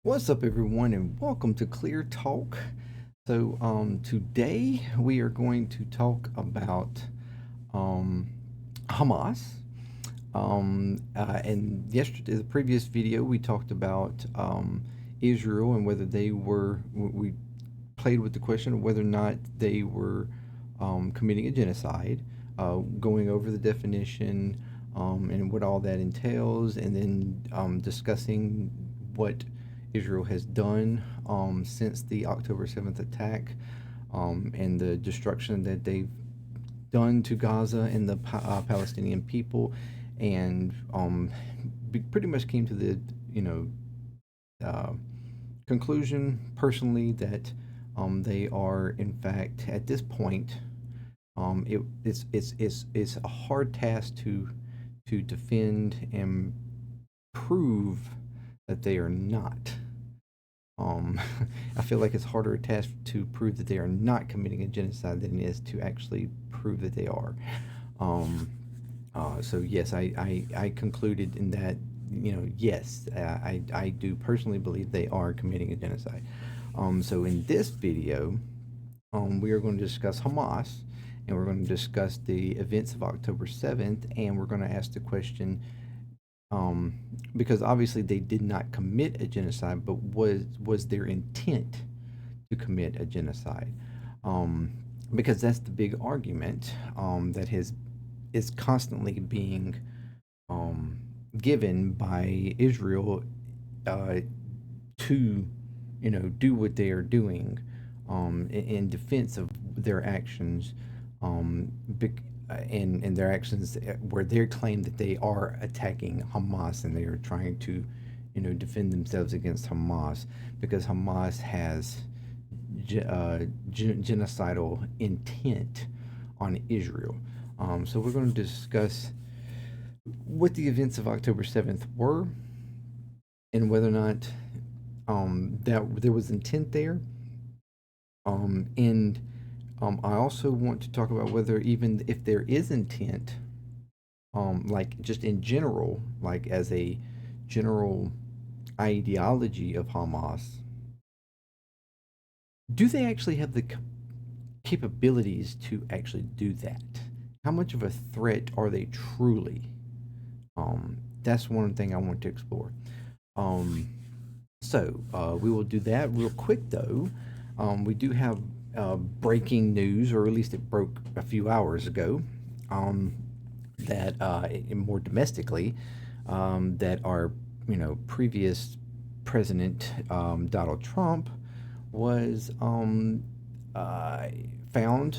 What's up, everyone, and welcome to Clear Talk. Today we are going to talk about um, Hamas. And yesterday, the previous video, we talked about Israel and whether they were. We played with the question of whether or not they were committing a genocide, going over the definition and what all that entails, and then discussing what Israel has done since the October 7th attack and the destruction that they've done to Gaza and the Palestinian people, and pretty much came to the you know uh, conclusion personally that they are in fact at this point it's a hard task to defend and prove that they are not. Um, I feel like it's harder a task to prove that they are not committing a genocide than it is to actually prove that they are. Um, so yes, I concluded in that, yes, I do personally believe they are committing a genocide. So in this video, we are going to discuss Hamas, and we're going to discuss the events of October 7th, and we're going to ask the question, um, because obviously they did not commit a genocide, but was their intent to commit a genocide? Um, because that's the big argument that is constantly being um, given by Israel uh, to do what they are doing in defense of their actions, um, and their actions where they claim that they are attacking Hamas and they are trying to defend themselves against Hamas because Hamas has genocidal intent on Israel. So we're going to discuss what the events of October 7th were and whether or not that there was intent there. And I also want to talk about whether even if there is intent, like just in general, like as a general ideology of Hamas, do they actually have the capabilities to actually do that? How much of a threat are they truly? That's one thing I want to explore. Um, we will do that real quick though. We do have breaking news, or at least it broke a few hours ago, that more domestically, that our previous president Donald Trump was uh, found.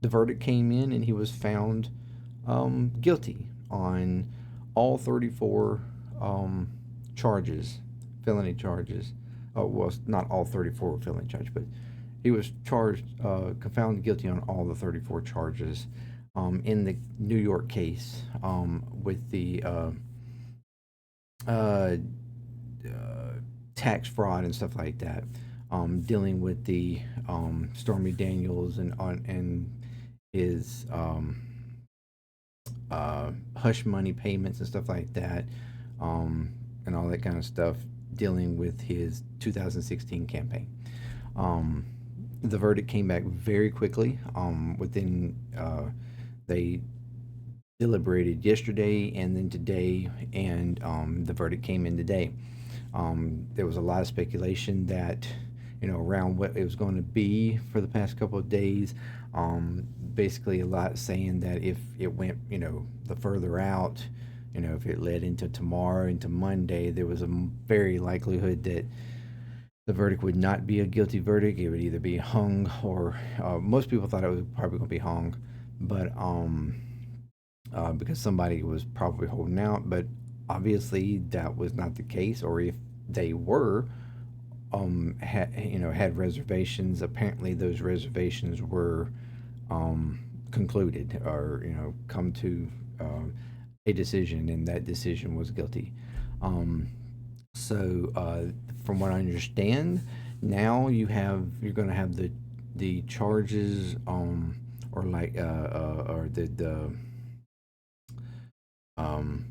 The verdict came in, and he was found guilty on all 34 charges, felony charges. Oh, well, not all 34 were felony charges, but he was charged, found guilty on all the 34 charges in the New York case with the uh, tax fraud and stuff like that, dealing with the Stormy Daniels and his hush money payments and stuff like that, and all that kind of stuff, dealing with his 2016 campaign. Um, the verdict came back very quickly. They deliberated yesterday and then today, and the verdict came in today. There was a lot of speculation that, around what it was going to be for the past couple of days. Basically, a lot saying that if it went, the further out, if it led into tomorrow, into Monday, there was a very likelihood that the verdict would not be a guilty verdict. It would either be hung or most people thought it was probably going to be hung, but because somebody was probably holding out. But obviously, that was not the case. Or if they were, had reservations. Apparently, those reservations were concluded, or come to a decision, and that decision was guilty. Um, from what I understand, now you're going to have the charges, or like or the um,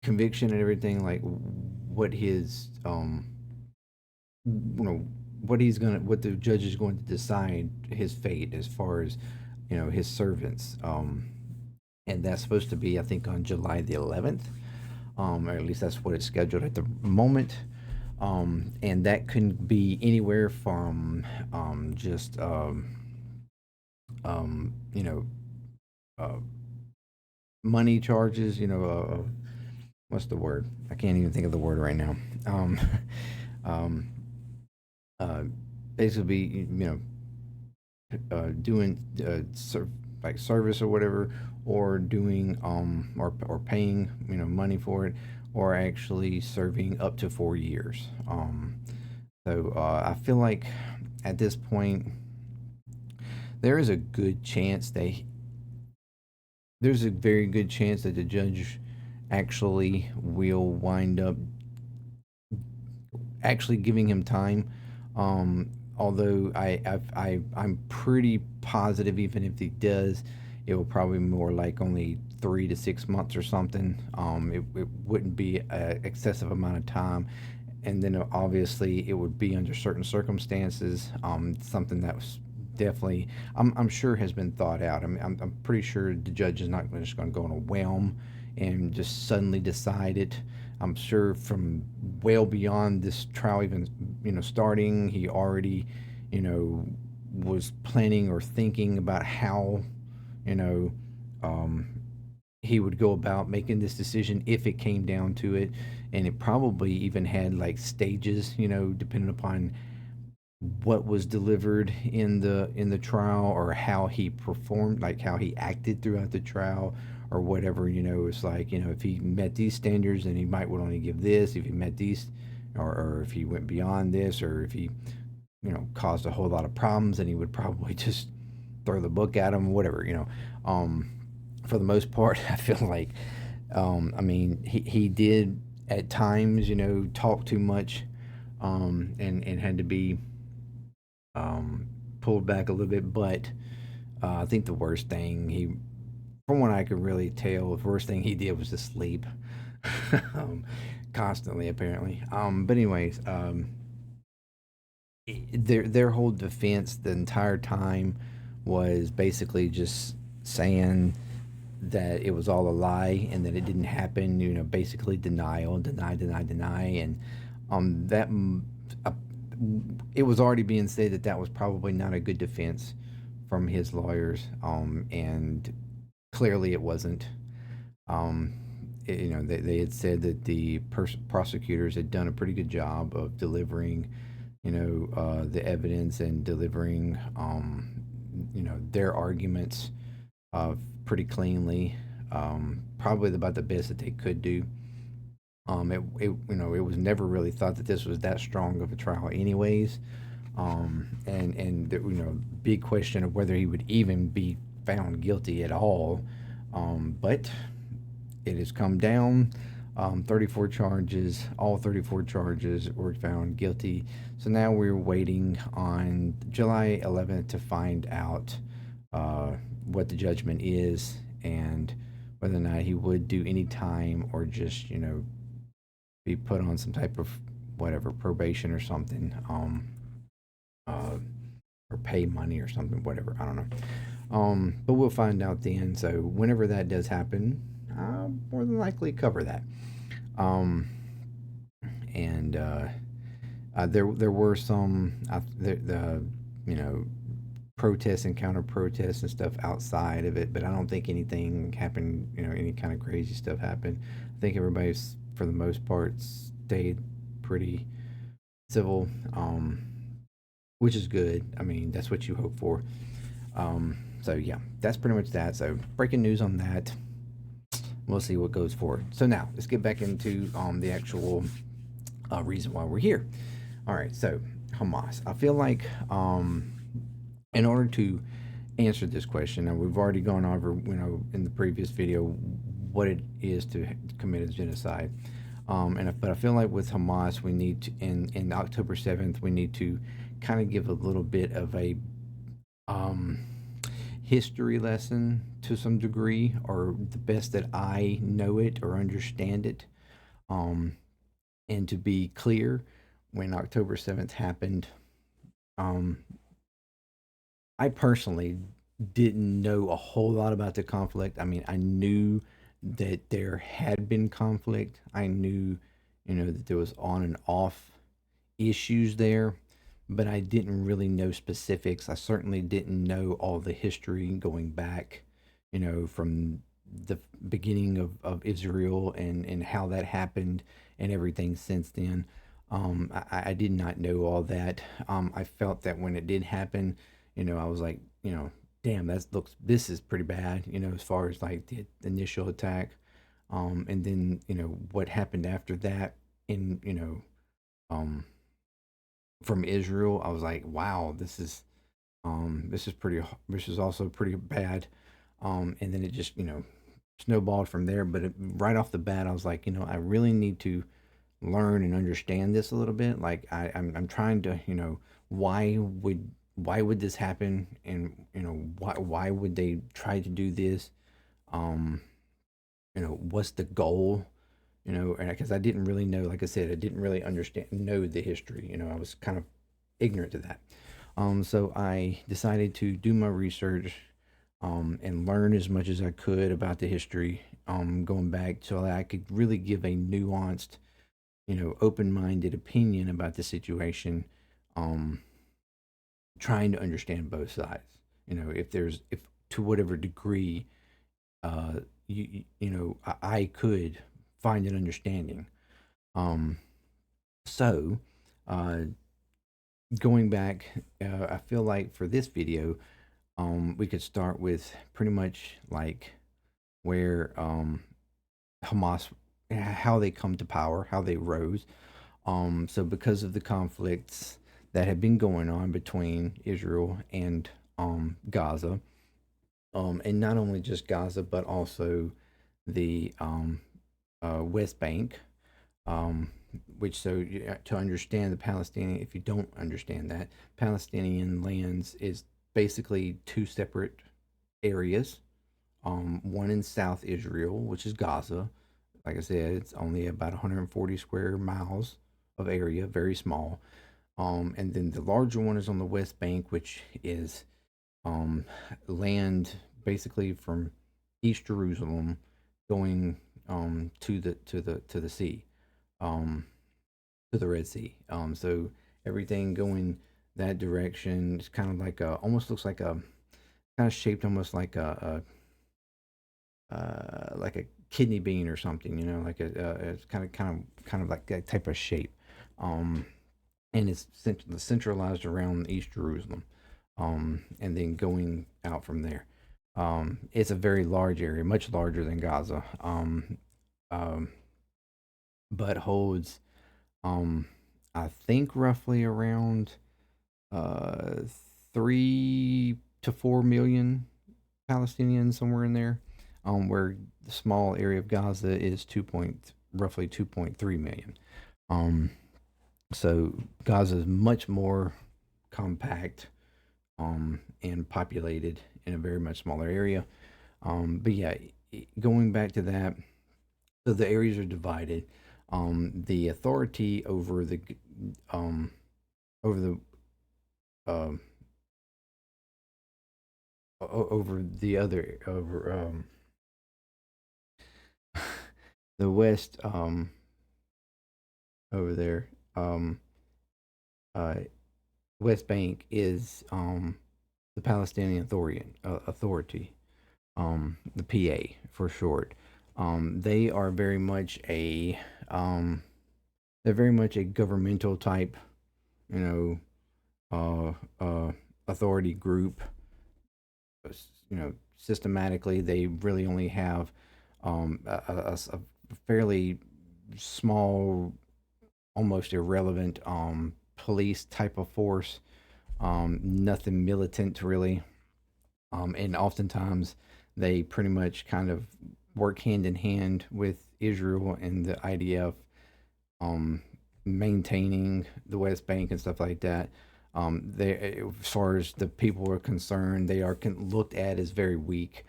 conviction and everything, like what his you know, what the judge is going to decide his fate as far as, his servants. And that's supposed to be, I think, on July the 11th, or at least that's what it's scheduled at the moment. And that can be anywhere from just you know uh, money charges. What's the word? I can't even think of the word right now. Um, um, uh, Basically, doing like service or whatever, or doing or paying money for it, or actually serving up to 4 years. I feel like at this point there is a good chance they there's a very good chance that the judge actually will wind up actually giving him time. Although I'm pretty positive, even if he does, it will probably be more like only 3 to 6 months or something. It wouldn't be an excessive amount of time, and then obviously it would be under certain circumstances. Something that was definitely, I'm sure, has been thought out. I'm pretty sure the judge is not just going to go on a whim and just suddenly decide it. I'm sure from well beyond this trial even starting, he already you know was planning or thinking about how you know um, he would go about making this decision if it came down to it, and it probably even had like stages, depending upon what was delivered in the trial, or how he performed, like how he acted throughout the trial, or whatever. It's like, if he met these standards, then he might would only give this. If he met these, or if he went beyond this, or if he caused a whole lot of problems, then he would probably just throw the book at him, whatever. Um, for the most part, I feel like, I mean, he did at times, talk too much, and had to be um, pulled back a little bit. But I think the worst thing from what I could really tell, the worst thing he did was to sleep um, constantly, apparently. But anyways, their whole defense the entire time was basically just saying that it was all a lie and that it didn't happen. Basically denial, deny, and that uh, it was already being said that that was probably not a good defense from his lawyers, and clearly it wasn't. Um, they had said that the prosecutors had done a pretty good job of delivering, the evidence, and delivering, their arguments uh, pretty cleanly. Probably about the best that they could do. It was never really thought that this was that strong of a trial, anyways. And the, big question of whether he would even be found guilty at all. But it has come down. 34 charges, all 34 charges were found guilty. So now we're waiting on July 11th to find out what the judgment is, and whether or not he would do any time, or just, be put on some type of whatever probation or something, uh, or pay money or something, whatever. I don't know. But we'll find out then. So whenever that does happen, I'll more than likely cover that. Um, and there were some the you know protests and counter protests and stuff outside of it, but I don't think anything happened. Any kind of crazy stuff happened. I think everybody's, for the most part, stayed pretty civil, which is good. I mean, that's what you hope for. So yeah, that's pretty much that. So breaking news on that. We'll see what goes forward. So now let's get back into the actual reason why we're here. All right, so Hamas. I feel like in order to answer this question, and we've already gone over, in the previous video, what it is to commit a genocide. But I feel like with Hamas, we need to, in October 7th, we need to kind of give a little bit of a um, history lesson to some degree, or the best that I know it or understand it. Um, and to be clear, when October 7th happened, um, I personally didn't know a whole lot about the conflict. I mean, I knew that there had been conflict. I knew, that there was on and off issues there, but I didn't really know specifics. I certainly didn't know all the history going back, from the beginning of Israel and how that happened and everything since then. I did not know all that. I felt that when it did happen, I was like, damn, this is pretty bad, as far as like the initial attack. And then, what happened after that in, um, from Israel, I was like, wow, this is also pretty bad. And then it just, snowballed from there. But right off the bat, I was like, I really need to learn and understand this a little bit. Like I'm trying to, why would why would this happen, and why would they try to do this? Um, what's the goal? And because I didn't really know, like I said, I didn't really know the history. I was kind of ignorant to that. So I decided to do my research, and learn as much as I could about the history, going back so that I could really give a nuanced, open-minded opinion about the situation, um, trying to understand both sides. If to whatever degree, I could find an understanding. Um, so, uh, going back, I feel like for this video, we could start with pretty much like where, Hamas, how they come to power, how they rose. So because of the conflicts that have been going on between Israel and, Gaza, and not only just Gaza, but also the, West Bank, um, which, so to understand the Palestinian, if you don't understand that, Palestinian lands is basically two separate areas. One in South Israel, which is Gaza. Like I said, it's only about 140 square miles of area, very small. And then the larger one is on the West Bank, which is, um, land basically from East Jerusalem going, to the sea, um, to the Red Sea. So everything going that direction is kind of like almost looks like a, kind of shaped almost like a kidney bean or something, like it's kind of like that type of shape, um, and it's centralized around East Jerusalem, and then going out from there. It's a very large area, much larger than Gaza, um, but holds, um, I think roughly around, uh, 3 to 4 million Palestinians, somewhere in there, where the small area of Gaza is roughly 2.3 million. Um, so Gaza is much more compact, and populated in a very much smaller area. But yeah, going back to that, so the areas are divided. The authority um, over the um, over the other over the West, over there, uh, West Bank is, the Palestinian Authority, the PA for short. They are very much um, they're very much a governmental type, you know, authority group. Systematically, they really only have, a fairly small, almost irrelevant, police type of force. Nothing militant really. And oftentimes they pretty much kind of work hand in hand with Israel and the IDF, um, maintaining the West Bank and stuff like that. As far as the people are concerned, they are looked at as very weak,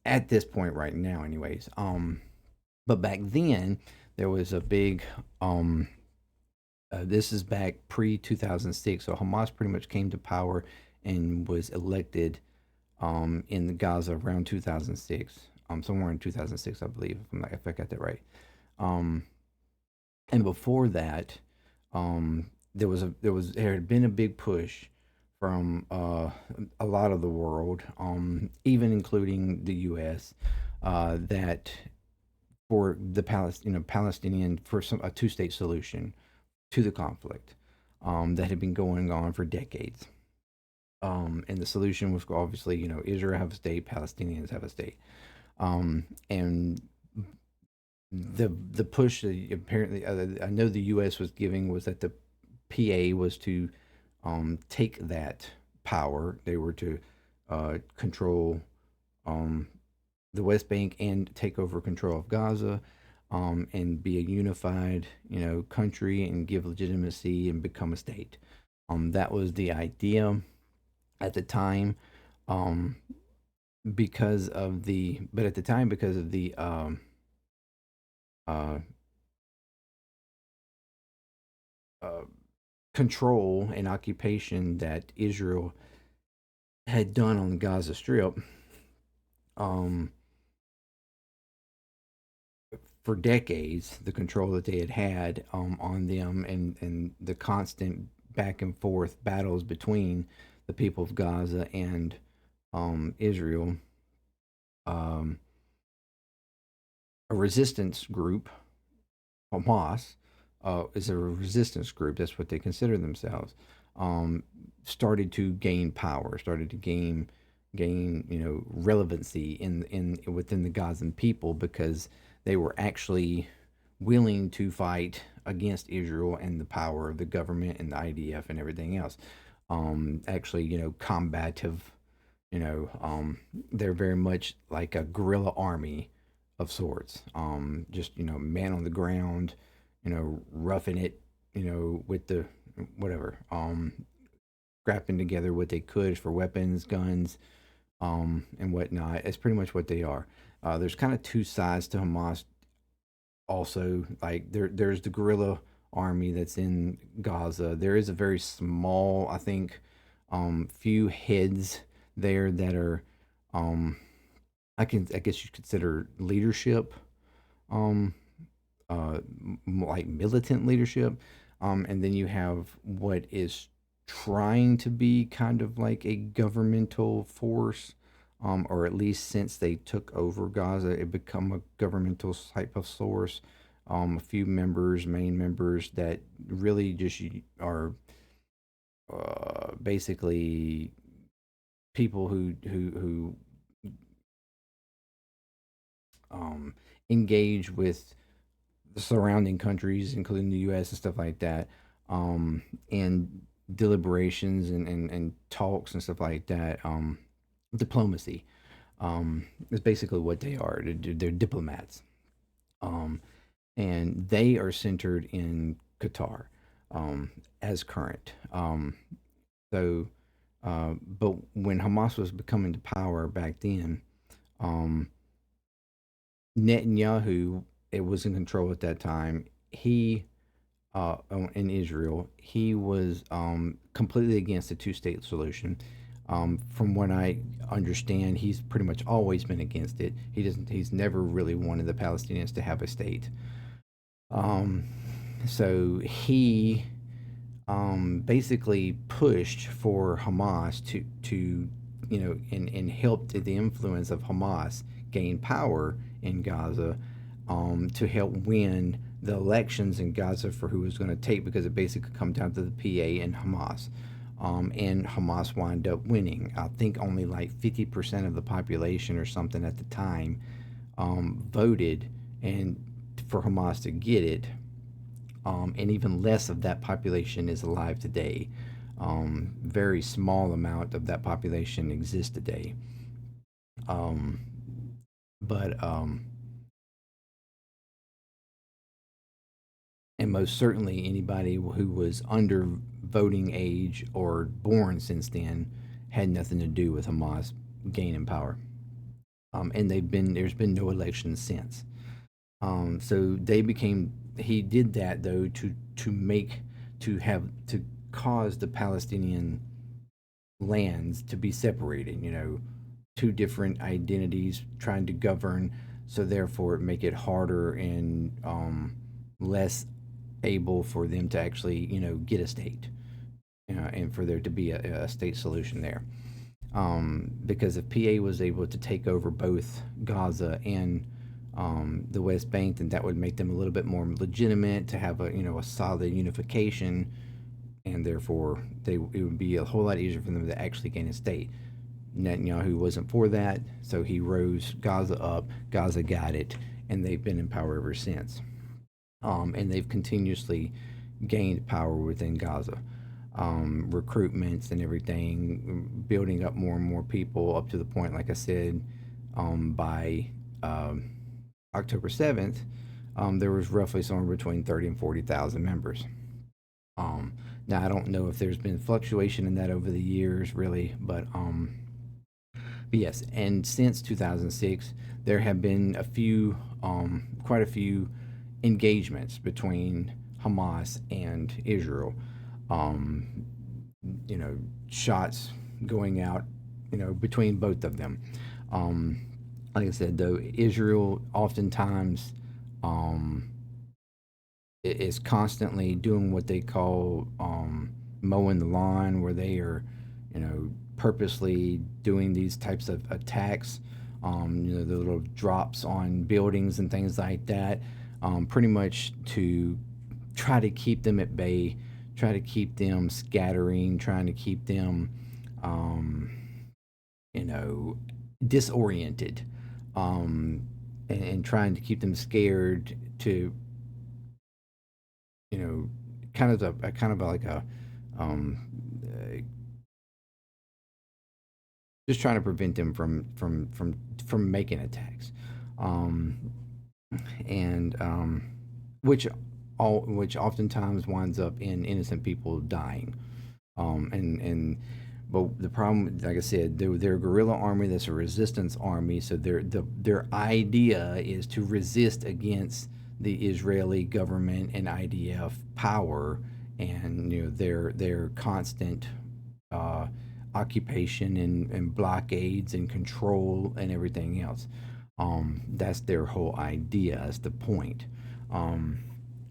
at this point right now, anyways. But back then there was a big, um, This is back pre 2006. So Hamas pretty much came to power and was elected in the Gaza around 2006, somewhere in 2006, I believe, if I got that right. Um, and before that, there had been a big push from a lot of the world, even including the U.S., that for the Palestinian for a two-state solution to the conflict that had been going on for decades. And the solution was obviously, Israel have a state, Palestinians have a state, and the push that apparently I know the U.S. was giving was that the PA was to take that power. They were to control um, the West Bank and take over control of Gaza, and be a unified, country and give legitimacy and become a state. That was the idea at the time, um, but at the time because of the uh, uh, control and occupation that Israel had done on the Gaza Strip, um, for decades, the control that they had on them, and the constant back and forth battles between the people of Gaza and Israel, um, a resistance group, Hamas, is a resistance group. That's what they consider themselves. Um, Started to gain power, started to gain relevancy in within the Gazan people because they were actually willing to fight against Israel and the power of the government and the IDF and everything else. Actually, combative. They're very much like a guerrilla army of sorts. Just man on the ground, roughing it, with the whatever, scrapping together what they could for weapons, guns, and whatnot. It's pretty much what they are. There's kind of two sides to Hamas. Also, like there's the guerrilla army that's in Gaza. There is a very small, I think, few heads there that are, um, I guess you consider leadership, um, like militant leadership, and then you have what is trying to be kind of like a governmental force, or at least since they took over Gaza, it become a governmental type of source. A few members, main members that really just are basically people who um, engage with the surrounding countries, including the U.S. and stuff like that, and deliberations and talks and stuff like that. Diplomacy is basically what they are. They're diplomats, um, and they are centered in Qatar, as current. So, but when Hamas was becoming to power back then, um, Netanyahu, it was in control at that time. He in Israel, he was completely against the two-state solution. From what I understand, he's pretty much always been against it. He doesn't. He's never really wanted the Palestinians to have a state. Um, so he basically pushed for Hamas to and helped the influence of Hamas gain power in Gaza, to help win the elections in Gaza for who was going to take, because it basically come down to the PA and Hamas. And Hamas wound up winning. I think only like 50% of the population or something at the time voted and for Hamas to get it, and even less of that population is alive today. Very small amount of that population exists today. Um, but and most certainly anybody who was under voting age or born since then had nothing to do with Hamas gaining power. And there's been no elections since. So they became. He did that though to make to cause the Palestinian lands to be separated. Two different identities trying to govern, so therefore make it harder and less able for them to actually get a state, and for there to be a state solution there. Because if PA was able to take over both Gaza and the West Bank, then that would make them a little bit more legitimate to have a solid unification, and therefore it would be a whole lot easier for them to actually gain a state. Netanyahu wasn't for that, so he rose Gaza up. Gaza got it, and they've been in power ever since. And they've continuously gained power within Gaza. Recruitments and everything, building up more and more people up to the point, like I said, by October 7th, there was roughly somewhere between 30 and 40,000 members. Now, I don't know if there's been fluctuation in that over the years, really, but yes, and since 2006, there have been quite a few engagements between Hamas and Israel. Um, Shots going out, between both of them. Um, like I said, though, Israel oftentimes um, is constantly doing what they call mowing the lawn, where they are, purposely doing these types of attacks. The little drops on buildings and things like that, pretty much to try to keep them at bay, try to keep them scattering, trying to keep them, um, disoriented, and trying to keep them scared to, you know, like a, um, uh, just trying to prevent them from making attacks, um, and which oftentimes winds up in innocent people dying. And but the problem, like I said, they're a guerrilla army. That's a resistance army. So their idea is to resist against the Israeli government and IDF power, and their constant uh, occupation and blockades and control and everything else. That's their whole idea. That's the point.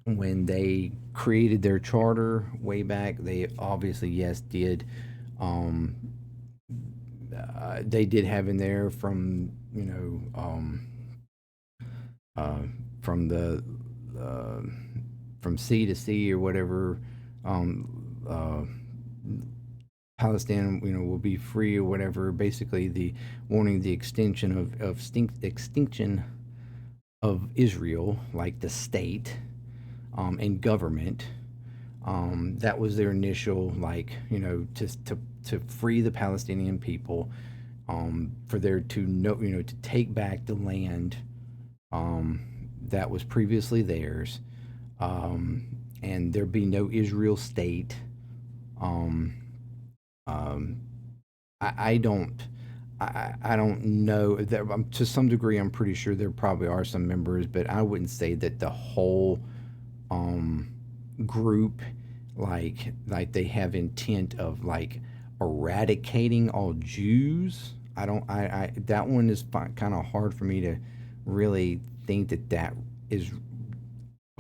When they created their charter way back, they obviously, yes, did. Um, they did have in there uh, from the uh, from sea to sea or whatever. Palestine, will be free or whatever. Basically, the wanting the extension of extinction of Israel, like the state, and government. That was their initial, like, to free the Palestinian people, for there to to take back the land, um, that was previously theirs, um, and there be no Israel state. Um, um, I don't. I don't know that, to some degree. I'm pretty sure there probably are some members, but I wouldn't say that the whole um, group, like they have intent of, like, eradicating all Jews. I don't. I that one is kind of hard for me to really think that is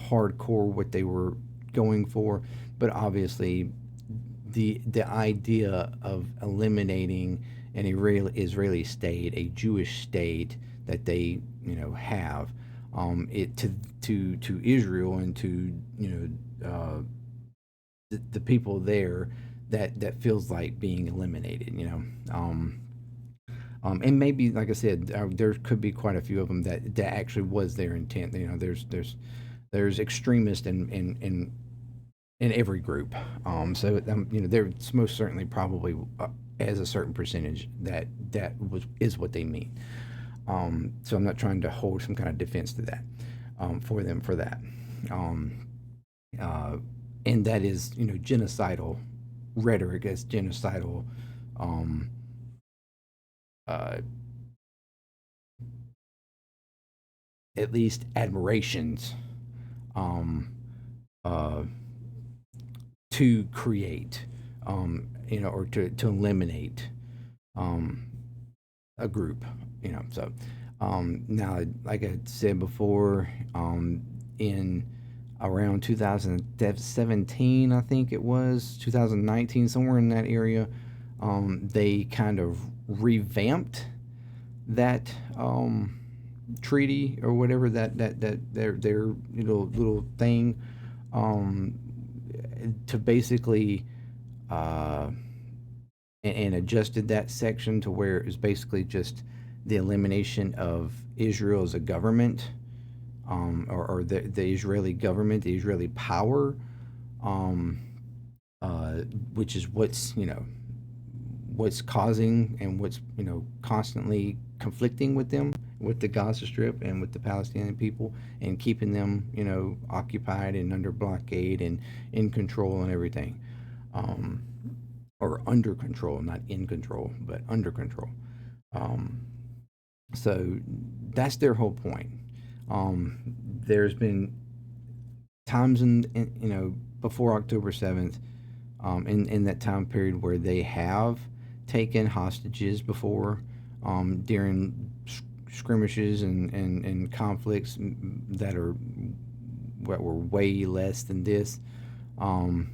hardcore what they were going for. But obviously, the idea of eliminating an Israeli state, a Jewish state that they have, it to Israel and to the people there, that feels like being eliminated. And maybe, like I said, there could be quite a few of them that actually was their intent. There's extremists in every group. So there's most certainly probably, as a certain percentage, is what they mean. So I'm not trying to hold some kind of defense to that, for them for that. Um, uh, and that is, genocidal rhetoric, as genocidal, um, uh, at least admirations, um, uh, to create, or to eliminate a group, So now, like I said before, in around 2017, I think it was 2019, somewhere in that area, they kind of revamped that treaty or whatever, that their little thing, um, to basically uh, and adjusted that section to where it was basically just the elimination of Israel as a government, or the Israeli government, the Israeli power, um, uh, which is what's causing and what's constantly conflicting with them, with the Gaza Strip and with the Palestinian people, and keeping them occupied and under blockade and in control and everything, um, or under control, not in control, but under control. Um, so that's their whole point. There's been times before October 7th, in that time period, where they have taken hostages before, during skirmishes and conflicts that were way less than this, um,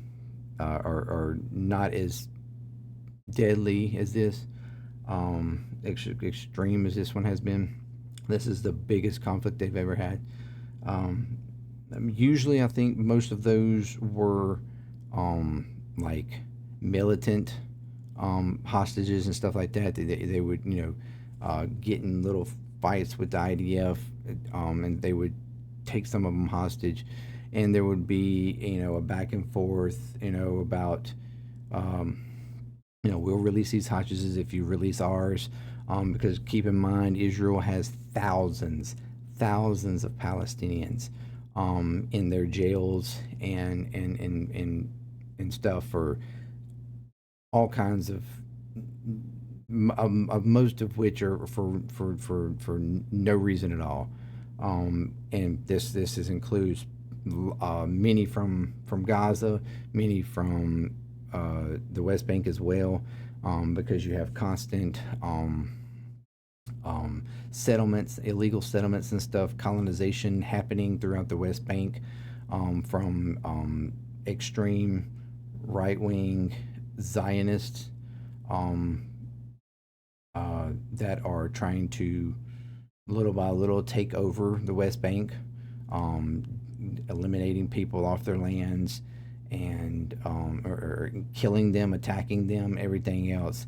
are not as deadly as this, extreme as this one has been. This is the biggest conflict they've ever had. Um, Usually, I think most of those were like militant hostages and stuff like that. They would get in little fights with the IDF, and they would take some of them hostage, and there would be a back and forth about um, we'll release these hostages if you release ours, because keep in mind, Israel has thousands of Palestinians in their jails and stuff, for all kinds of most of which are for no reason at all. And this includes many from Gaza, many from the West Bank as well, because you have constant settlements, illegal settlements and stuff, colonization happening throughout the West Bank, from extreme right wing Zionists, um, that are trying to little by little take over the West Bank, um, eliminating people off their lands, and or killing them, attacking them, everything else,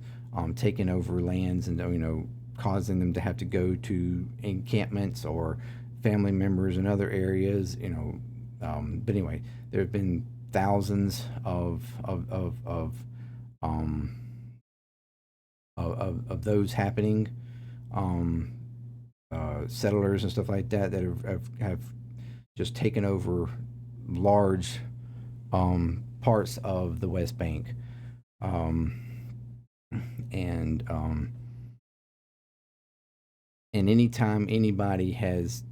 taking over lands, and causing them to have to go to encampments or family members in other areas. But anyway, there have been thousands um, of those happening. Um, Settlers and stuff like that have just taken over large parts of the West Bank, um, and and anytime anybody has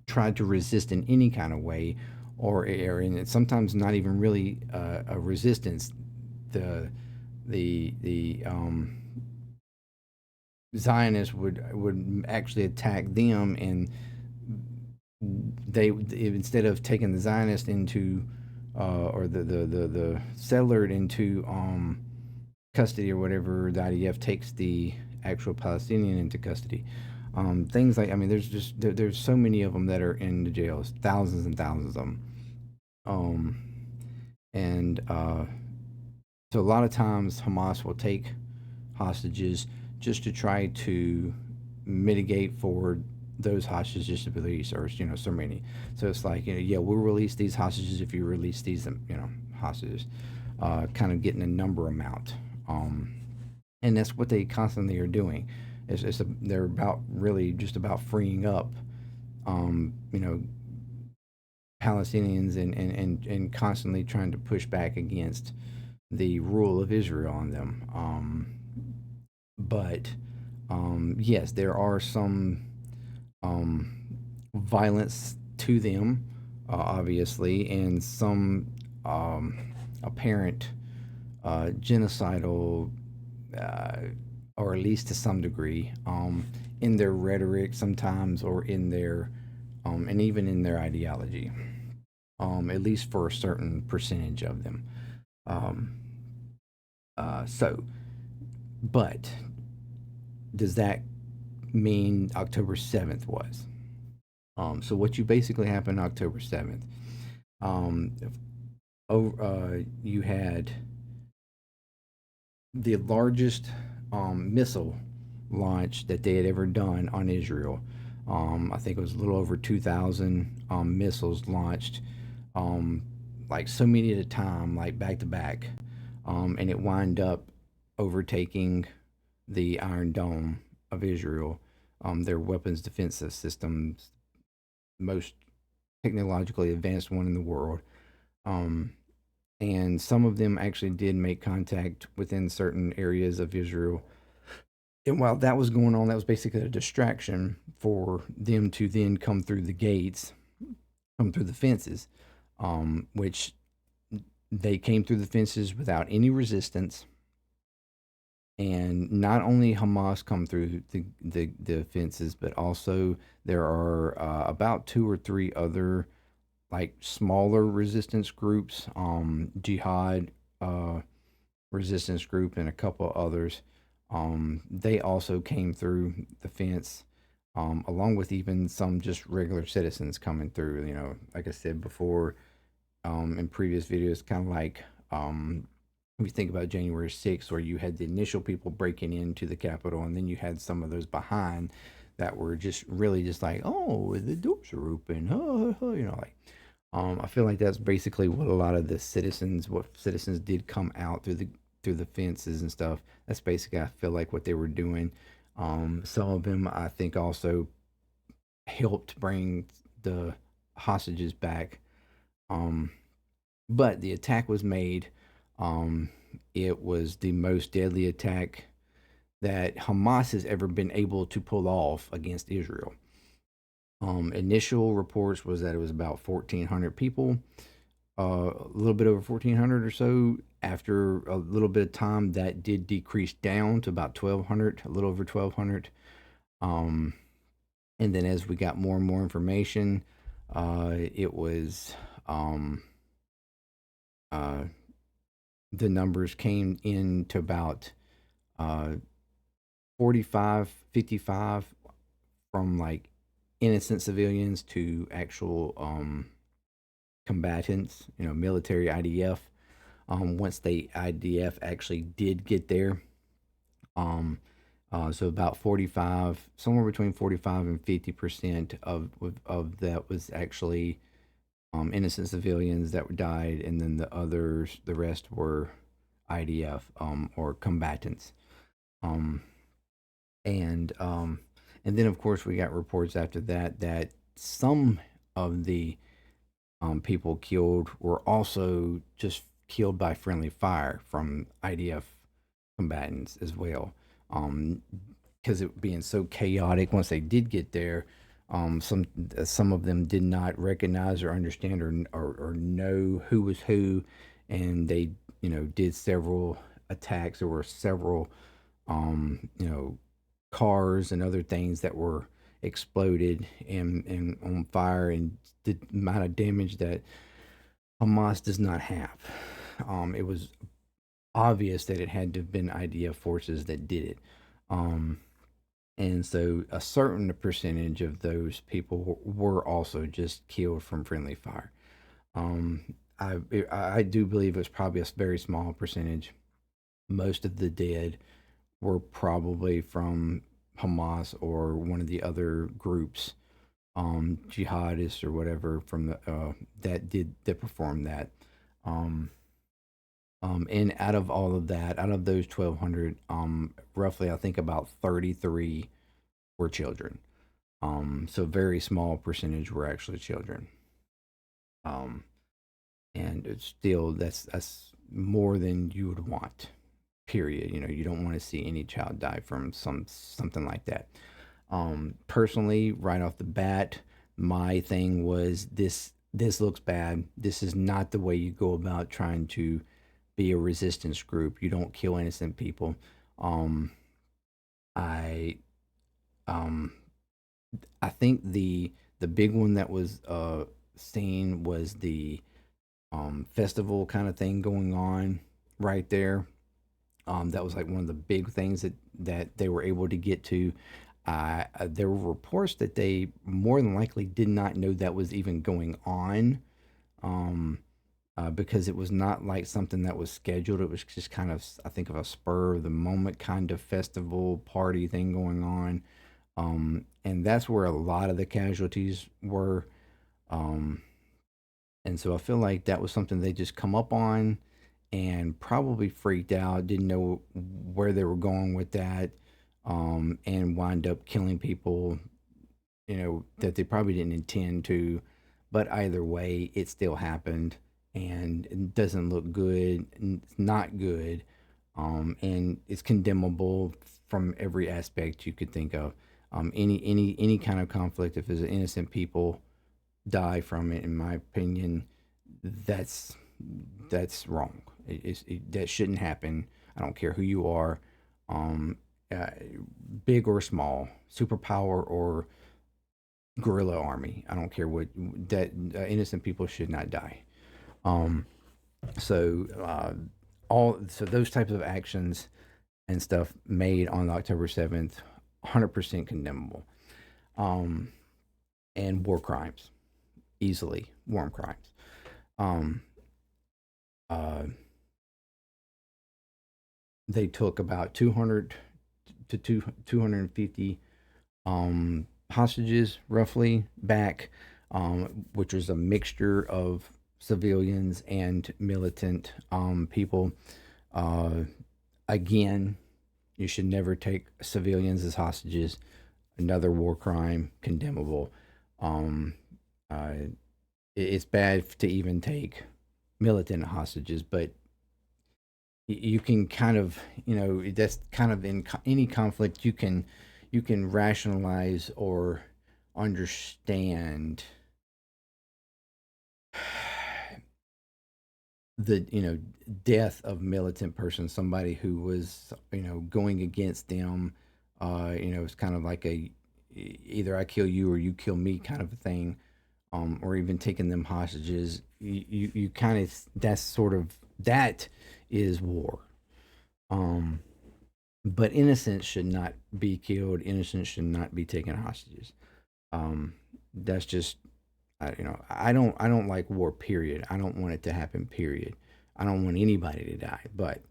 tried to resist in any kind of way, or and it's sometimes not even really a resistance, the the Zionists would actually attack them, and they, instead of taking the Zionist into or the settler into custody or whatever, the IDF takes the actual Palestinian into custody. Things like, I mean, there's so many of them that are in the jails, thousands and thousands of them, um, and so a lot of times Hamas will take hostages just to try to mitigate for those hostages to be released, or so many. So it's like, yeah, we'll release these hostages if you release these hostages, kind of getting a number amount, and that's what they constantly are doing. They're about, really just about freeing up, um, you know, Palestinians, and constantly trying to push back against the rule of Israel on them. But yes, there are some um, violence to them, obviously, and some apparent genocidal, uh, or at least to some degree, in their rhetoric sometimes, or in their, and even in their ideology, at least for a certain percentage of them. Um, so, but does that mean October 7th was? So what you basically happened October 7th, um, you had the largest missile launch that they had ever done on Israel. I think it was a little over 2,000 missiles launched, um, like so many at a time, like back to back, and it wound up overtaking the Iron Dome of Israel, their weapons defense systems, most technologically advanced one in the world. Um, and some of them actually did make contact within certain areas of Israel. And while that was going on, that was basically a distraction for them to then come through the gates, come through the fences, which they came through the fences without any resistance. And not only Hamas come through the fences, but also there are about two or three other like smaller resistance groups, jihad resistance group, and a couple others. They also came through the fence, along with even some just regular citizens coming through. You know, like I said before, in previous videos, kind of like, if you think about January 6th, where you had the initial people breaking into the Capitol, and then you had some of those behind that were just really just like, oh, the doors are open, you know, like, I feel like that's basically what a lot of the citizens, what citizens did come out through the fences and stuff. That's basically, I feel like, what they were doing. Some of them, I think, also helped bring the hostages back. Um, but the attack was made. Um, it was the most deadly attack that Hamas has ever been able to pull off against Israel. Initial reports was that it was about 1,400 people, a little bit over 1,400 or so. After a little bit of time, that did decrease down to about 1,200, a little over 1,200. Um, and then as we got more and more information, it was, um, uh, the numbers came in to about, uh, 45, 55, from like innocent civilians to actual combatants, you know, military IDF. Once the IDF actually did get there, um, so about 45, somewhere between 45 and 50% of that was actually innocent civilians that died, and then the rest were IDF, or combatants. Um, and and then of course we got reports after that that some of the people killed were also just killed by friendly fire from IDF combatants as well. Um, because it being so chaotic once they did get there, some of them did not recognize or understand, or know who was who, and they, you know, did several attacks. There were several, you know, cars and other things that were exploded and on fire, and the amount of damage that Hamas does not have. It was obvious that it had to have been IDF forces that did it. Um, and so a certain percentage of those people were also just killed from friendly fire. I I do believe it was probably a very small percentage. Most of the dead were probably from Hamas or one of the other groups, jihadists or whatever, from the that performed that. Um, and out of all of that, out of those 1,200, roughly I think about 33 were children. So very small percentage were actually children. Um, and it's still, that's more than you would want. Period. You know, you don't want to see any child die from something like that. Personally, right off the bat, my thing was this. This looks bad. This is not the way you go about trying to be a resistance group. You don't kill innocent people. Um, I um, I think the big one that was seen was the festival kind of thing going on right there. That was like one of the big things that they were able to get to. There were reports that they more than likely did not know that was even going on, um, because it was not like something that was scheduled. It was just kind of, I think, of a spur of the moment kind of festival party thing going on. And that's where a lot of the casualties were. Um, and so I feel like that was something they just come up on and probably freaked out, didn't know where they were going with that, and wind up killing people, that they probably didn't intend to. But either way, it still happened, and it doesn't look good, and it's not good, and it's condemnable from every aspect you could think of. Any kind of conflict, if there's innocent people die from it, in my opinion, that's wrong. That shouldn't happen. I don't care who you are, um, uh, big or small, superpower or guerrilla army. I don't care what that innocent people should not die. Um, so all so those types of actions and stuff made on October 7th, 100% condemnable. Um, and war crimes, easily war crimes. Um, uh, they took about 200 to 250 hostages roughly back, which was a mixture of civilians and militant people. Uh, Again, you should never take civilians as hostages. Another war crime, condemnable. Um, uh, it's bad to even take militant hostages, but you can kind of, that's kind of in any conflict, you can rationalize or understand the death of militant person, somebody who was going against them. It's kind of like a either I kill you or you kill me kind of a thing, or even taking them hostages. You kind of, that's sort of, that is war. um but innocents should not be killed. Innocents should not be taken hostages. That's just, I don't like war. Period. I don't want it to happen. Period. I don't want anybody to die. But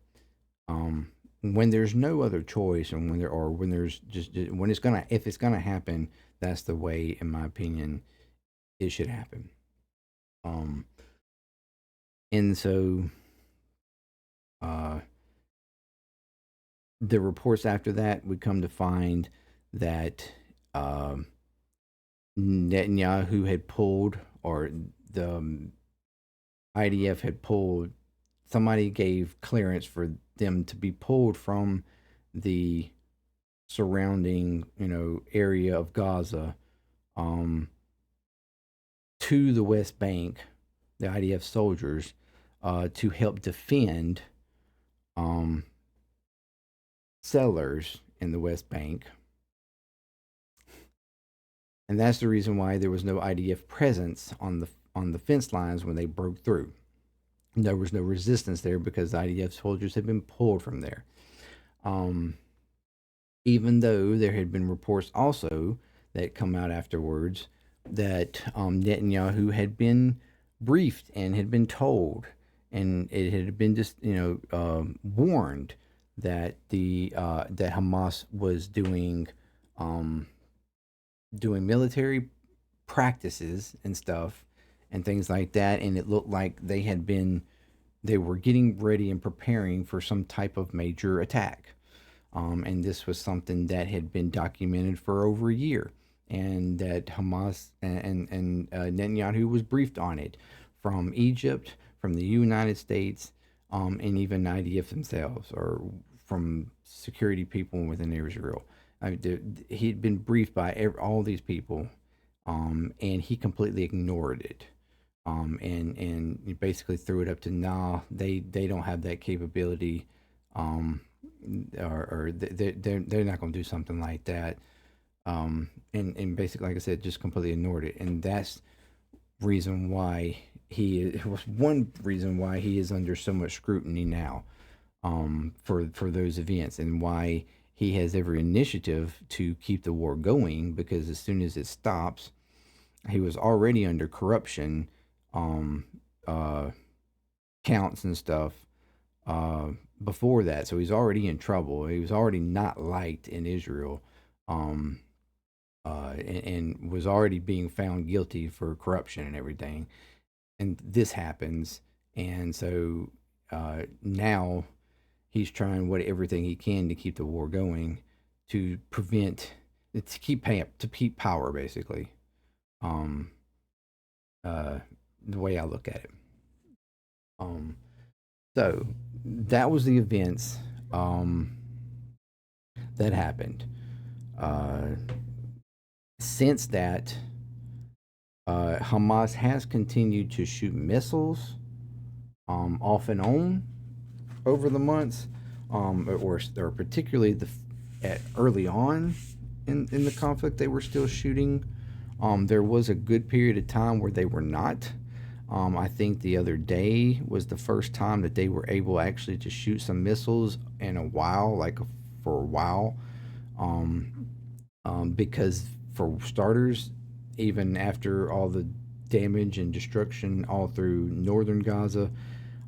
when there's no other choice, and when there's just when it's gonna if it's gonna happen, that's the way, in my opinion, it should happen. Um, and so uh, the reports after that would come to find that um, Netanyahu had pulled, or the IDF had pulled, somebody gave clearance for them to be pulled from the surrounding, area of Gaza, um, to the West Bank, the IDF soldiers, to help defend um, settlers in the West Bank. And that's the reason why there was no IDF presence on the fence lines when they broke through. There was no resistance there because the IDF soldiers had been pulled from there. Um, Even though there had been reports also that come out afterwards that Netanyahu had been briefed and had been told, and it had been just warned that that Hamas was um, doing military practices and stuff and things like that, and it looked like they were getting ready and preparing for some type of major attack. And this was something that had been documented for over a year, and that Hamas and Netanyahu was briefed on it from Egypt, from the United States, and even IDF themselves, or from security people within Israel. He'd been briefed by all these people, and he completely ignored it. and you basically threw it up to nah, they don't have that capability, um, or they're not going to do something like that, and basically, like I said, just completely ignored it, and that's reason why it was one reason why he is under so much scrutiny now, for those events, and why he has every initiative to keep the war going, because as soon as it stops, he was already under corruption, um, uh, counts and stuff, uh, before that. So he's already in trouble. He was already not liked in Israel, um, and was already being found guilty for corruption and everything. And this happens, and so now he's trying what everything he can to keep the war going, to prevent, to keep power, basically. Um, uh, the way I look at it. Um, so that was the events, um, that happened. Uh, since that, Hamas has continued to shoot missiles, off and on over the months, or particularly at early on in the conflict, they were still shooting. There was a good period of time where they were not. I think the other day was the first time that they were able actually to shoot some missiles in a while, like for a while. Um, because for starters, even after all the damage and destruction all through northern Gaza,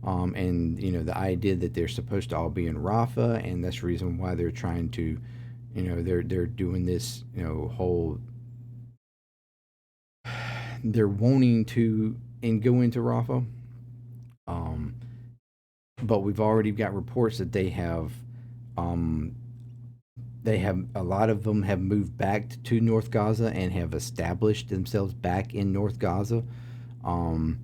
and the idea that they're supposed to all be in Rafah, and that's the reason why they're trying to, they're doing this, whole, they're wanting to and go into Rafah. Um, but we've already got reports that um, they have a lot of them have moved back to North Gaza and have established themselves back in North Gaza, um,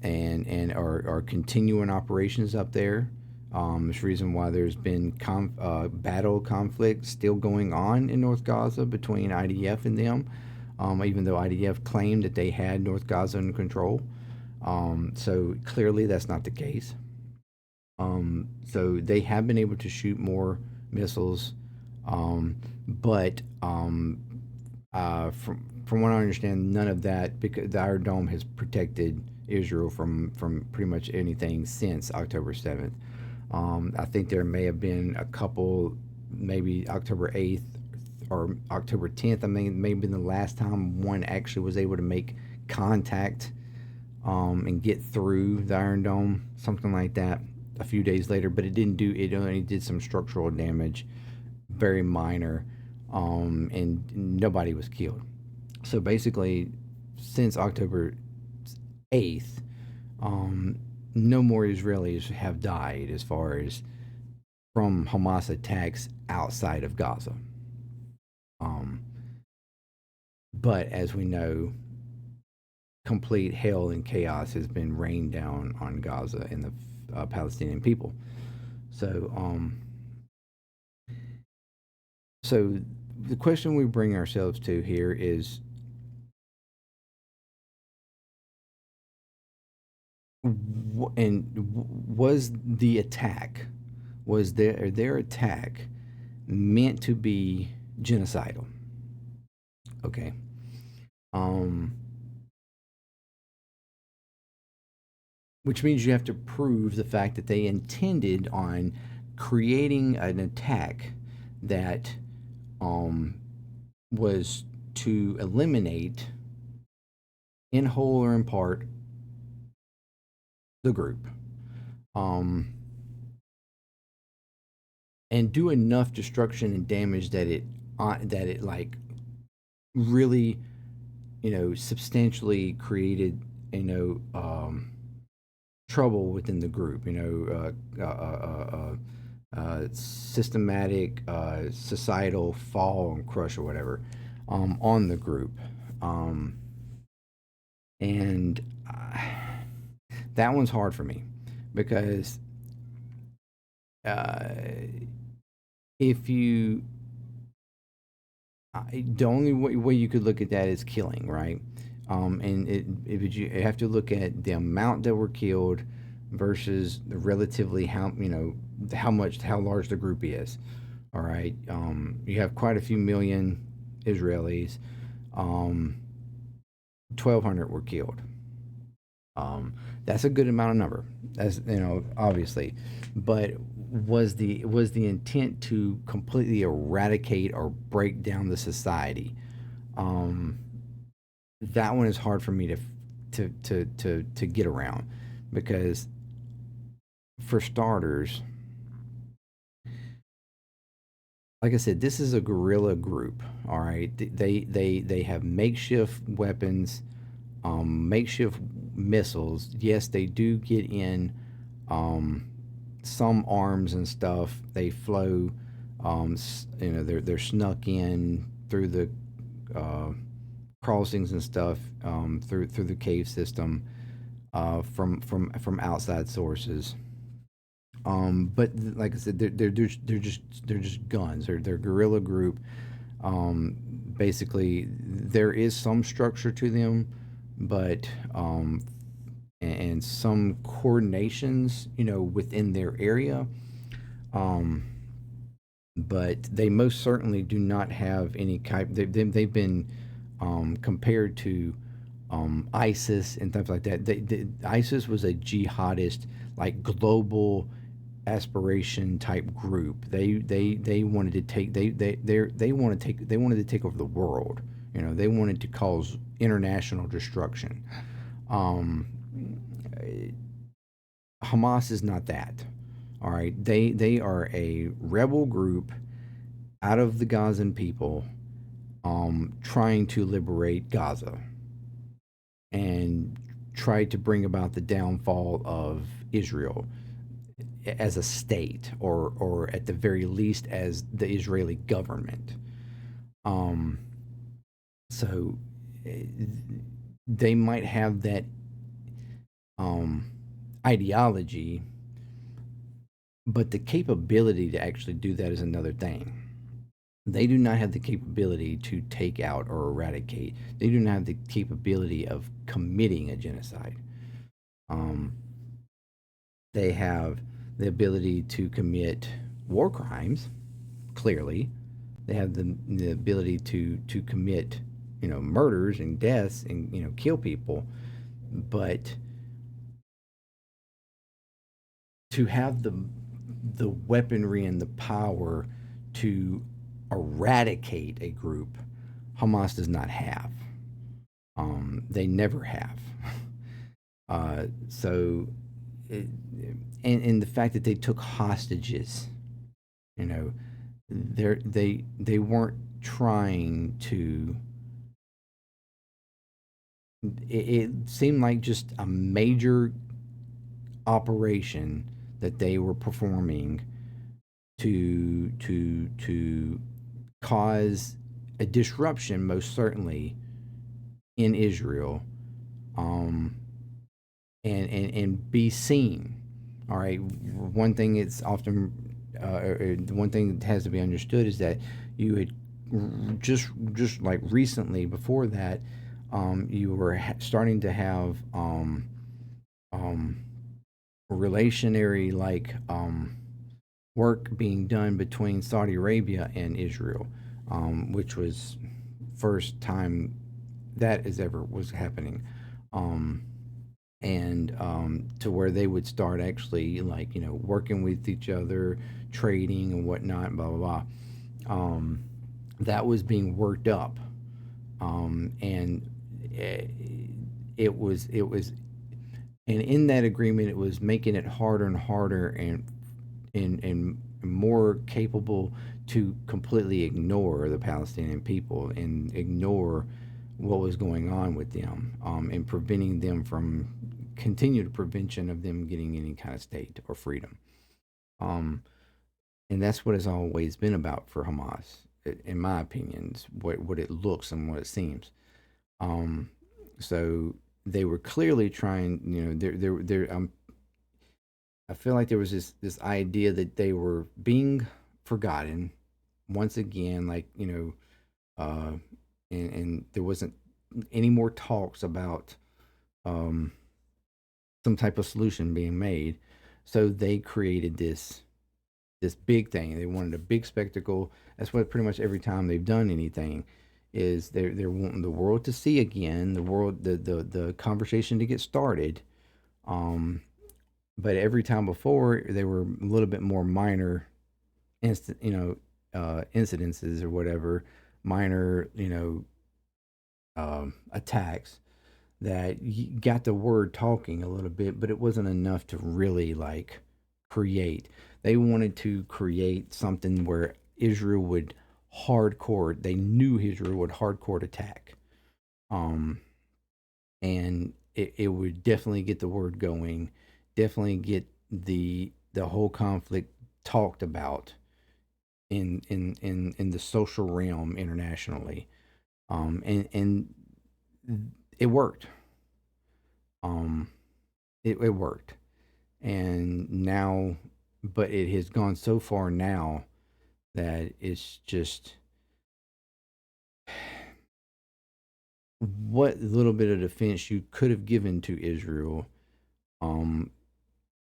and are continuing operations up there. There's reason why there's been battle conflict still going on in North Gaza between IDF and them, even though IDF claimed that they had North Gaza in control. So clearly that's not the case. So they have been able to shoot more missiles, but from what I understand, none of that, because the Iron Dome has protected Israel from pretty much anything since October 7th. I think there may have been a couple, maybe October 8th or October 10th. I mean, maybe the last time one actually was able to make contact, and get through the Iron Dome, something like that, a few days later. But it didn't do. It only did some structural damage, very minor, and nobody was killed. So basically, since October 8th, um, no more Israelis have died as far as from Hamas attacks outside of Gaza. Um, but as we know, complete hell and chaos has been rained down on Gaza and the Palestinian people. So, so the question we bring ourselves to here is, was the attack, was their attack meant to be genocidal? Okay. Um, which means you have to prove the fact that they intended on creating an attack that, um, was to eliminate, in whole or in part, the group, um, and do enough destruction and damage that it like really, substantially created, trouble within the group. Systematic, societal fall and crush or whatever, on the group, um, and that one's hard for me, because uh, if you the only way you could look at that is killing, right? And you have to look at the amount that were killed versus the relatively how large the group is. All right, you have quite a few million Israelis. 1,200 were killed. Um, that's a good amount of number. That's, obviously, but was the intent to completely eradicate or break down the society? Um, that one is hard for me to get around, because for starters, like I said, this is a guerrilla group. All right, they have makeshift weapons, makeshift missiles. Yes, they do get in um, some arms and stuff. They flow. They're snuck in through the uh, crossings and stuff, through the cave system, from outside sources. But like I said, they're just guns. They're guerrilla group. Basically, there is some structure to them, but and some coordinations, within their area. Um, but they most certainly do not have any type. They've been compared to ISIS and stuff like that. ISIS was a jihadist, like global aspiration type group. They wanted to take they wanted to take over the world. They wanted to cause international destruction. Um, Hamas is not that. All right, they are a rebel group out of the Gazan people, trying to liberate Gaza and try to bring about the downfall of Israel as a state, or at the very least as the Israeli government. Um, so eh, they might have that um, ideology, but the capability to actually do that is another thing. They do not have the capability to take out or eradicate. They do not have the capability of committing a genocide. Um, they have the ability to commit war crimes, clearly. They have the ability to commit, murders and deaths, and, kill people. But to have the weaponry and the power to eradicate a group, Hamas does not have. They never have. So, it, and the fact that they took hostages, you know, they weren't trying to. It seemed like just a major operation that they were performing to cause a disruption, most certainly in Israel, um, and be seen. All right. One thing it's often one thing that has to be understood is that you had just like recently before that, you were starting to have um, relationary like work being done between Saudi Arabia and Israel, which was first time that is ever was happening. Um, and to where they would start actually like working with each other, trading and whatnot, blah blah blah. That was being worked up, and it, it was, and in that agreement, it was making it harder and harder, and more capable to completely ignore the Palestinian people and ignore what was going on with them, and preventing them from continued prevention of them getting any kind of state or freedom. Um, and that's what it's always been about for Hamas, in my opinion. It's what it looks and what it seems. Um, so they were clearly trying. I feel like there was this idea that they were being forgotten once again, like uh, and there wasn't any more talks about um, some type of solution being made. So they created this big thing. They wanted a big spectacle. That's what pretty much every time they've done anything is they're wanting the world to see again, the conversation to get started. Um, but every time before they were a little bit more minor incidences or whatever, minor attacks that got the word talking a little bit, but it wasn't enough to really like create. They wanted to create something where Israel would hardcore. They knew Israel would hardcore attack, um, and it would definitely get the word going, definitely get the whole conflict talked about in the social realm internationally, and it worked. Um, it worked, and now, but it has gone so far now that it's just what little bit of defense you could have given to Israel, um,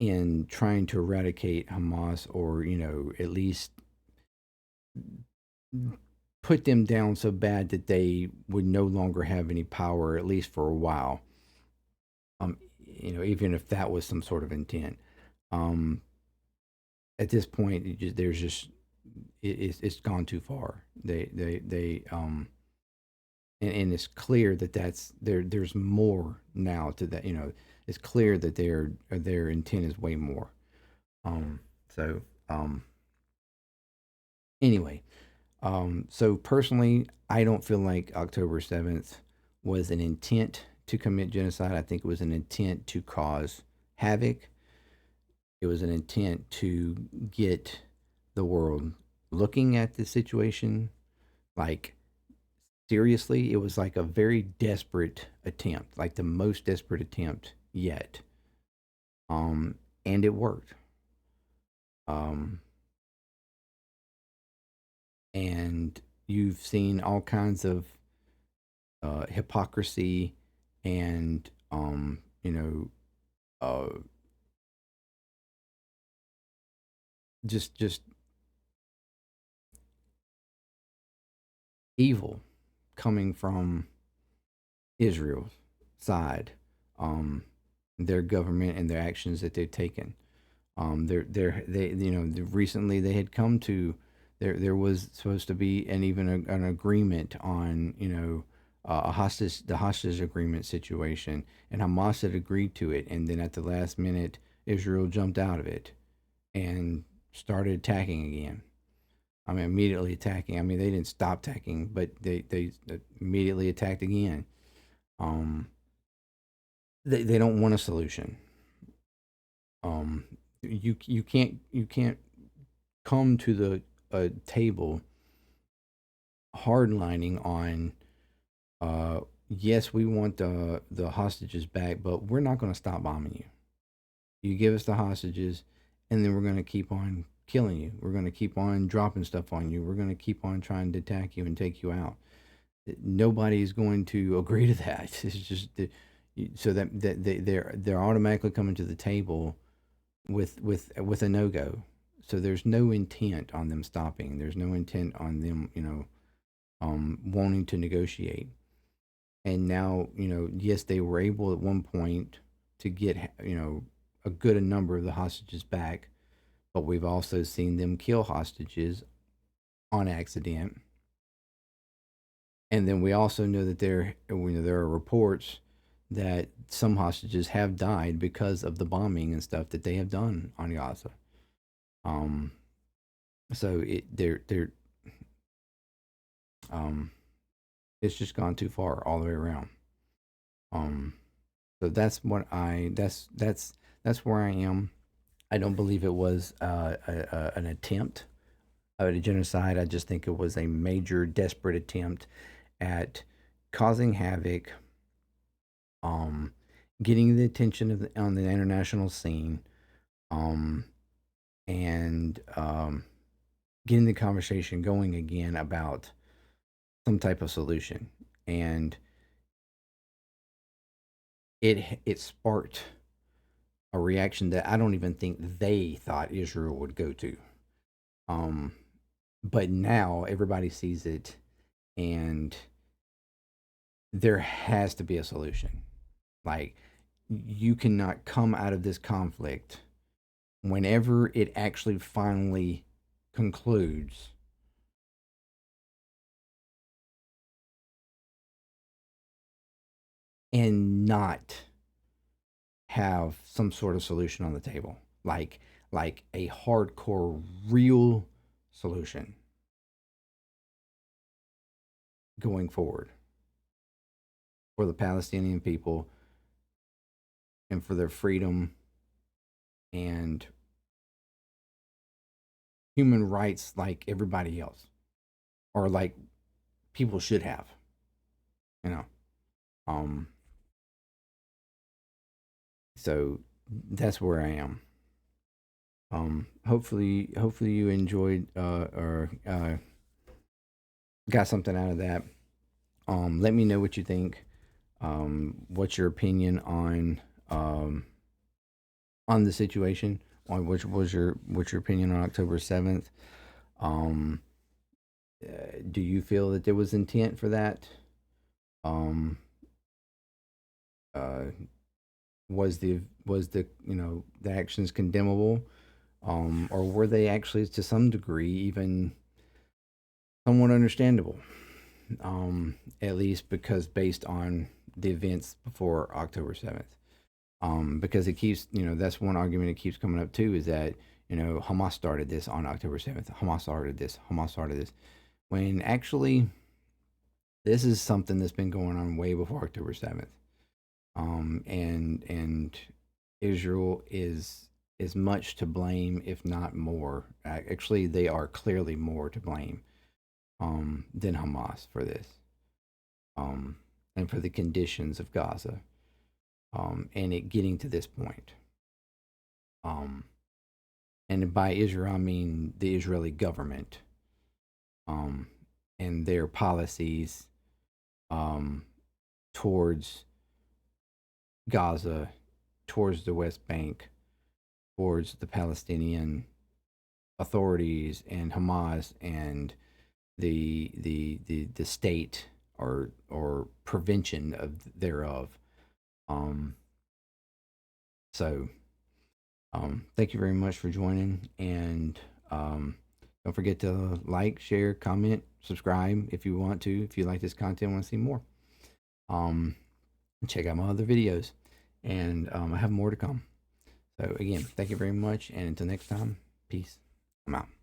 in trying to eradicate Hamas, or at least put them down so bad that they would no longer have any power, at least for a while. Even if that was some sort of intent. Um, at this point, there's just it's gone too far. And it's clear that that's there. There's more now to that. It's clear that their intent is way more. Um, so anyway, so personally, I don't feel like October 7th was an intent to commit genocide. I think it was an intent to cause havoc. It was an intent to get the world looking at the situation like seriously. It was like a very desperate attempt, like the most desperate attempt yet. Um, and it worked. Um, and you've seen all kinds of hypocrisy and uh, just evil coming from Israel's side, um, their government and their actions that they've taken. Recently they had come to there was supposed to be an agreement on a hostage the hostage agreement situation, and Hamas had agreed to it, and then at the last minute Israel jumped out of it and started attacking again. I mean, immediately attacking. I mean, they didn't stop attacking, but they immediately attacked again. Um, they don't want a solution. Um, you can't come to the table hardlining on yes, we want the hostages back, but we're not going to stop bombing you. You give us the hostages, and then we're going to keep on killing you. We're going to keep on dropping stuff on you. We're going to keep on trying to attack you and take you out. Nobody's going to agree to that. It's just so that they're automatically coming to the table with a no go. So there's no intent on them stopping. There's no intent on them, wanting to negotiate. And now, yes, they were able at one point to get, a good number of the hostages back, but we've also seen them kill hostages on accident. And then we also know that there are reports that some hostages have died because of the bombing and stuff that they have done on Gaza. Um, so they're um, it's just gone too far all the way around. Um, so that's where I am. I don't believe it was an attempt at a genocide. I just think it was a major, desperate attempt at causing havoc, um, getting the attention on the international scene, um, and getting the conversation going again about some type of solution. And it sparked a reaction that I don't even think they thought Israel would go to. Um, but now everybody sees it, and there has to be a solution. Like, you cannot come out of this conflict whenever it actually finally concludes and not have some sort of solution on the table, like a hardcore real solution going forward for the Palestinian people and for their freedom and human rights like everybody else, or like people should have, you know. Um so that's where I am. Hopefully you enjoyed or got something out of that. Let me know what you think. What's your opinion on the situation? On what's your opinion on October 7th? Um, do you feel that there was intent for that? Um, uh, was the the actions condemnable, or were they actually to some degree even somewhat understandable? At least because based on the events before October 7th. Because it keeps, that's one argument that keeps coming up too, is that, Hamas started this on October 7th. Hamas started this. Hamas started this. When actually, this is something that's been going on way before October 7th. And Israel is much to blame, if not more. Actually, they are clearly more to blame than Hamas for this, um, and for the conditions of Gaza, and it getting to this point. Um, and by Israel, I mean the Israeli government, um, and their policies um, towards Gaza, towards the West Bank, towards the Palestinian authorities and Hamas and the state, or prevention of thereof. Um, so thank you very much for joining, and don't forget to like, share, comment, subscribe if you want to. If you like this content, want to see more, um, check out my other videos, and I have more to come. So again, thank you very much, and until next time, peace. I'm out.